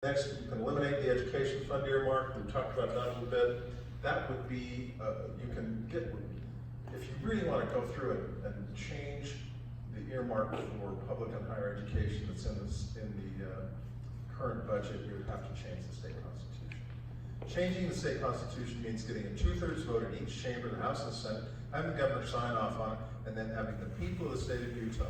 Next, you can eliminate the education fund earmark. We talked about that a little bit. That would be, you can get, if you really want to go through it and change the earmark for public and higher education that's in the current budget, you would have to change the state constitution. Changing the state constitution means getting a 2/3 vote in each chamber, the House and the Senate, having the governor sign off on it, and then having the people of the state of Utah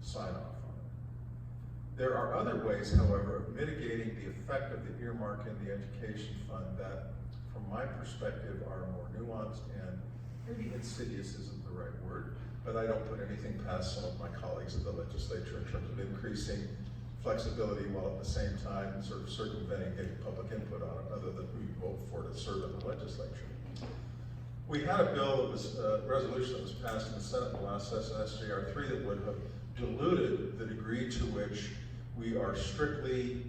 sign off on it. There are other ways, however, of mitigating the effect of the earmark in the education fund that, from my perspective, are more nuanced and maybe insidious isn't the right word, but I don't put anything past some of my colleagues in the legislature in terms of increasing flexibility while at the same time sort of circumventing getting public input on it, other than who you vote for to serve in the legislature. We had a bill that was, a resolution that was passed in the Senate in the last session, SJR 3, that would have diluted the degree to which we are strictly,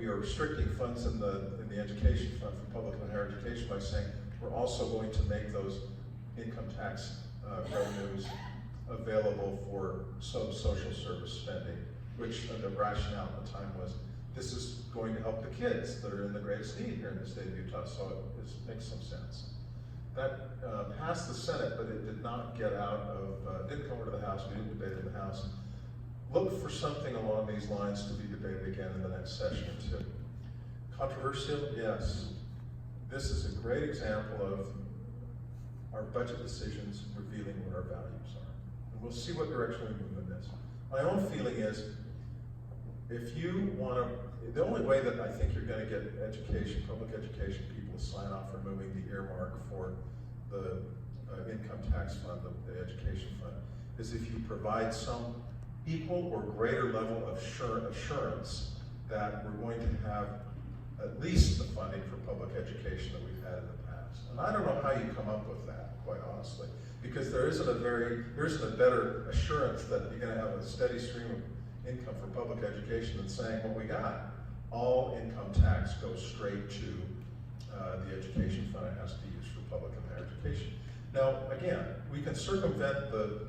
restricting funds in the education fund for public and higher education by saying we're also going to make those income tax revenues available for some social service spending, which the rationale at the time was this is going to help the kids that are in the greatest need here in the state of Utah, so it makes some sense. That passed the Senate, but it did not get out of, didn't come over to the House, we didn't debate it in the House. Look for something along these lines to be debated again in the next session or two. Controversial? Yes. This is a great example of our budget decisions revealing what our values are. And we'll see what direction we move in this. My own feeling is, if you want to, the only way that I think you're going to get education, public education people to sign off removing the earmark for the income tax fund, the education fund, is if you provide some equal or greater level of assurance that we're going to have at least the funding for public education that we've had in the past. And I don't know how you come up with that, quite honestly, because there isn't a better assurance that you're going to have a steady stream of income for public education than saying, well, we got all income tax goes straight to the education fund. It has to be used for public and higher education. Now, again, we can circumvent the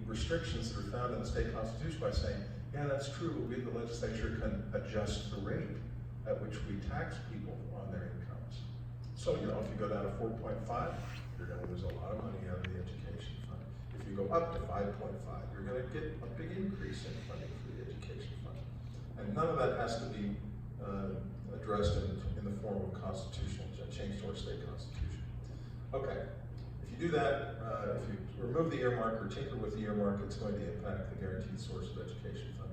restrictions that are found in the state constitution by saying, yeah, that's true, we, the legislature, can adjust the rate at which we tax people on their incomes. So, you know, if you go down to 4.5, you're going to lose a lot of money out of the education fund. If you go up to 5.5, you're going to get a big increase in funding for the education fund. And none of that has to be addressed in the form of constitutional change to our state constitution. Okay, if you do that, if you remove the earmark or tinker with the earmark, it's going to impact the guaranteed source of education fund.